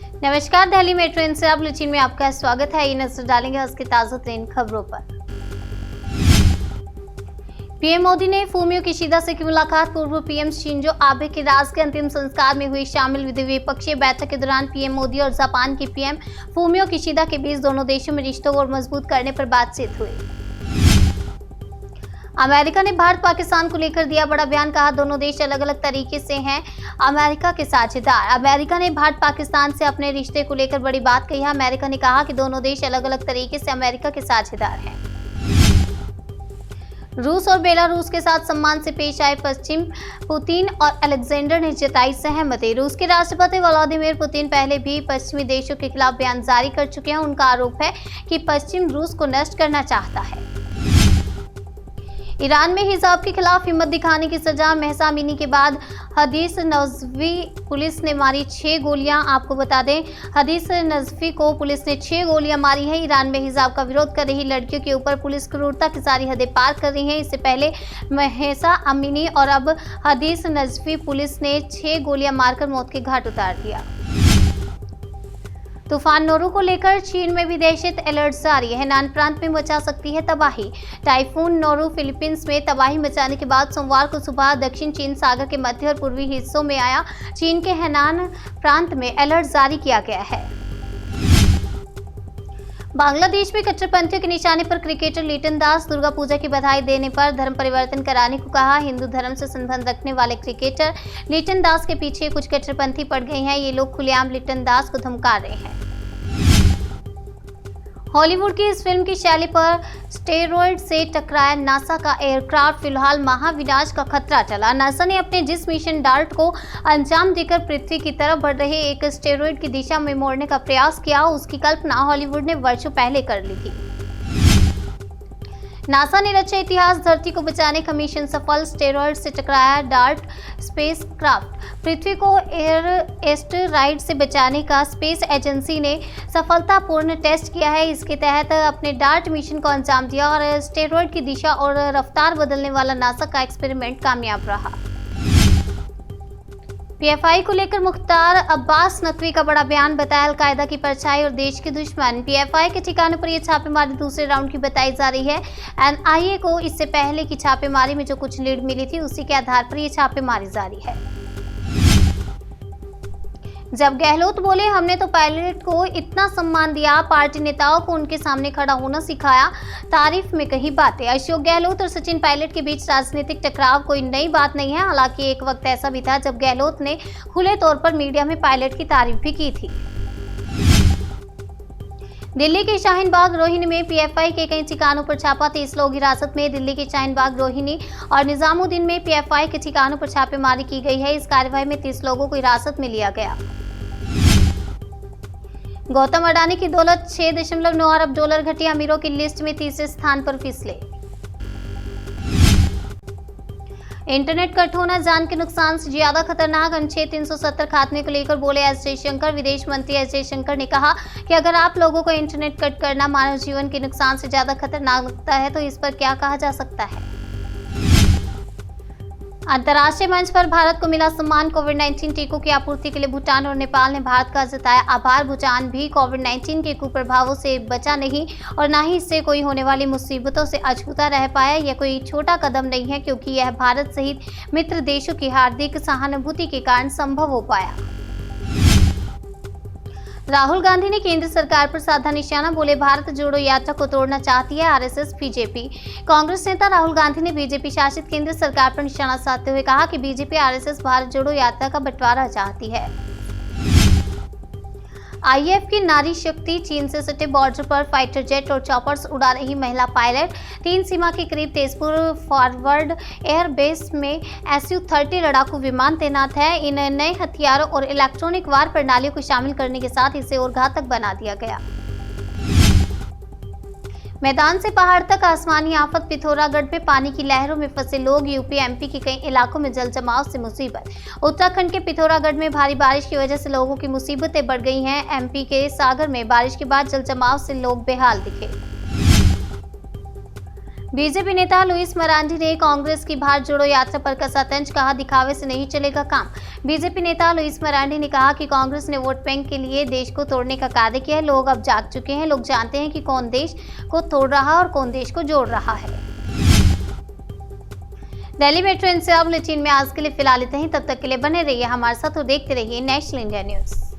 नमस्कार, Delhi metro इंसिया bulletin में आपका स्वागत है। ये नजर डालेंगे आज की ताजा ट्रेन खबरों पर। पीएम मोदी ने फूमियो किशिदा से की मुलाकात। पूर्व पीएम शिंजो आबे के राज के अंतिम संस्कार में हुई शामिल द्विपक्षीय बैठक के दौरान पीएम मोदी और जापान के पीएम फूमियो किशिदा के बीच दोनों देशों में रिश्तों को और मजबूत करने पर बातचीत हुई। अमेरिका ने भारत पाकिस्तान को लेकर दिया बड़ा बयान। कहा, दोनों देश अलग अलग तरीके से हैं अमेरिका के साझेदार। अमेरिका ने भारत पाकिस्तान से अपने रिश्ते को लेकर बड़ी बात कही है। अमेरिका ने कहा कि दोनों देश अलग अलग तरीके से अमेरिका के साझेदार हैं। रूस और बेलारूस के साथ सम्मान से पेश आए पश्चिम। पुतिन और अलेक्जेंडर ने जताई सहमति। रूस के राष्ट्रपति व्लादिमीर पुतिन पहले भी पश्चिमी देशों के खिलाफ बयान जारी कर चुके हैं। उनका आरोप है कि पश्चिम रूस को नष्ट करना चाहता है। ईरान में हिजाब के खिलाफ हिम्मत दिखाने की सजा। महसा अमीनी के बाद हदीस नजफी पुलिस ने मारी 6 गोलियां। आपको बता दें, हदीस नजफी को पुलिस ने 6 गोलियां मारी है। ईरान में हिजाब का विरोध कर रही लड़कियों के ऊपर पुलिस क्रूरता की सारी हदें पार कर रही है। इससे पहले महसा अमीनी और अब हदीस नजफी पुलिस ने 6 गोलियां मारकर मौत के घाट उतार दिया। तूफान नोरू को लेकर चीन में भी दहशत अलर्ट जारी है। हेनान प्रांत में मचा सकती है तबाही। टाइफून नोरू फिलीपींस में तबाही मचाने के बाद सोमवार को सुबह दक्षिण चीन सागर के मध्य और पूर्वी हिस्सों में आया। चीन के हेनान प्रांत में अलर्ट जारी किया गया है। बांग्लादेश में कट्टरपंथियों के निशाने पर क्रिकेटर लिटन दास। दुर्गा पूजा की बधाई देने पर धर्म परिवर्तन कराने को कहा। हिंदू धर्म से संबंध रखने वाले क्रिकेटर लिटन दास के पीछे कुछ कट्टरपंथी पड़ गए हैं। ये लोग खुलेआम लिटन दास को धमका रहे हैं। हॉलीवुड की इस फिल्म की शैली पर स्टेरॉयड से टकराया नासा का एयरक्राफ्ट। फिलहाल महाविनाश का खतरा टला। नासा ने अपने जिस मिशन डार्ट को अंजाम देकर पृथ्वी की तरफ बढ़ रहे एक स्टेरॉयड की दिशा में मोड़ने का प्रयास किया, उसकी कल्पना हॉलीवुड ने वर्षों पहले कर ली थी। नासा ने रचा इतिहास। धरती को बचाने का मिशन सफल। स्टेरॉयड से टकराया डार्ट स्पेसक्राफ्ट। पृथ्वी को एस्टेरॉयड से बचाने का स्पेस एजेंसी ने सफलतापूर्ण टेस्ट किया है। इसके तहत अपने डार्ट मिशन को अंजाम दिया और स्टेरॉयड की दिशा और रफ्तार बदलने वाला नासा का एक्सपेरिमेंट कामयाब रहा। पीएफआई को लेकर मुख्तार अब्बास नकवी का बड़ा बयान। बताया, अलकायदा की परछाई और देश के दुश्मन। पीएफआई के ठिकानों पर यह छापेमारी दूसरे राउंड की बताई जा रही है। एनआईए को इससे पहले की छापेमारी में जो कुछ लीड मिली थी, उसी के आधार पर यह छापेमारी जारी है। जब गहलोत बोले, हमने तो पायलट को इतना सम्मान दिया, पार्टी नेताओं को उनके सामने खड़ा होना सिखाया, तारीफ में कही बातें। अशोक गहलोत और सचिन पायलट के बीच राजनीतिक टकराव कोई नई बात नहीं है। हालांकि एक वक्त ऐसा भी था जब गहलोत ने खुले तौर पर मीडिया में पायलट की तारीफ भी की थी। दिल्ली के शाहीन बाग रोहिणी में पीएफआई के कई ठिकानों पर छापा। 30 लोग हिरासत में। दिल्ली के शाहीन बाग रोहिणी और निजामुद्दीन में पीएफआई के ठिकानों पर छापेमारी की गई है। इस कार्रवाई में 30 लोगों को हिरासत में लिया गया। गौतम अडानी की दौलत 6.9 अरब डॉलर घटी। अमीरों की लिस्ट में तीसरे स्थान पर फिसले। इंटरनेट कट होना जान के नुकसान से ज्यादा खतरनाक। अनुच्छेद 370 खात्मे को लेकर बोले एस जयशंकर। विदेश मंत्री एस जयशंकर ने कहा कि अगर आप लोगों को इंटरनेट कट करना मानव जीवन के नुकसान से ज्यादा खतरनाक लगता है तो इस पर क्या कहा जा सकता है। अंतर्राष्ट्रीय मंच पर भारत को मिला सम्मान। कोविड-19 टीकों की आपूर्ति के लिए भूटान और नेपाल ने भारत का जताया आभार। भूटान भी कोविड-19 के कुप्रभावों से बचा नहीं और न ही इससे कोई होने वाली मुसीबतों से अछूता रह पाया। यह कोई छोटा कदम नहीं है, क्योंकि यह भारत सहित मित्र देशों की हार्दिक सहानुभूति के कारण संभव हो पाया। राहुल गांधी ने केंद्र सरकार पर साधा निशाना। बोले, भारत जोड़ो यात्रा को तोड़ना चाहती है आरएसएस बीजेपी। कांग्रेस नेता राहुल गांधी ने बीजेपी शासित केंद्र सरकार पर निशाना साधते हुए कहा कि बीजेपी आरएसएस भारत जोड़ो यात्रा का बंटवारा चाहती है। आईएफ की नारी शक्ति। चीन से सटे बॉर्डर पर फाइटर जेट और चॉपर्स उड़ा रही महिला पायलट। 3 सीमा के करीब तेजपुर फॉरवर्ड एयरबेस में SU-30 लड़ाकू विमान तैनात है। इन नए हथियारों और इलेक्ट्रॉनिक वार प्रणालियों को शामिल करने के साथ इसे और घातक बना दिया गया। मैदान से पहाड़ तक आसमानी आफत। पिथौरागढ़ में पानी की लहरों में फंसे लोग। यूपी एमपी के कई इलाकों में जल जमाव से मुसीबत। उत्तराखंड के पिथौरागढ़ में भारी बारिश की वजह से लोगों की मुसीबतें बढ़ गई हैं। एमपी के सागर में बारिश के बाद जल जमाव से लोग बेहाल दिखे। बीजेपी नेता लुइस मरांडी ने कांग्रेस की भारत जोड़ो यात्रा पर कसा तंज, कहा दिखावे से नहीं चलेगा काम। बीजेपी नेता लुइस मरांडी ने कहा कि कांग्रेस ने वोट बैंक के लिए देश को तोड़ने का कार्य किया है। लोग अब जाग चुके हैं, लोग जानते हैं कि कौन देश को तोड़ रहा है और कौन देश को जोड़ रहा है। दिल्ली मेट्रो इंडिया बुलेटिन में आज के लिए फिलहाल इतना ही। तब तक के लिए बने रहिए हमारे साथ और देखते रहिए नेशनल इंडिया न्यूज।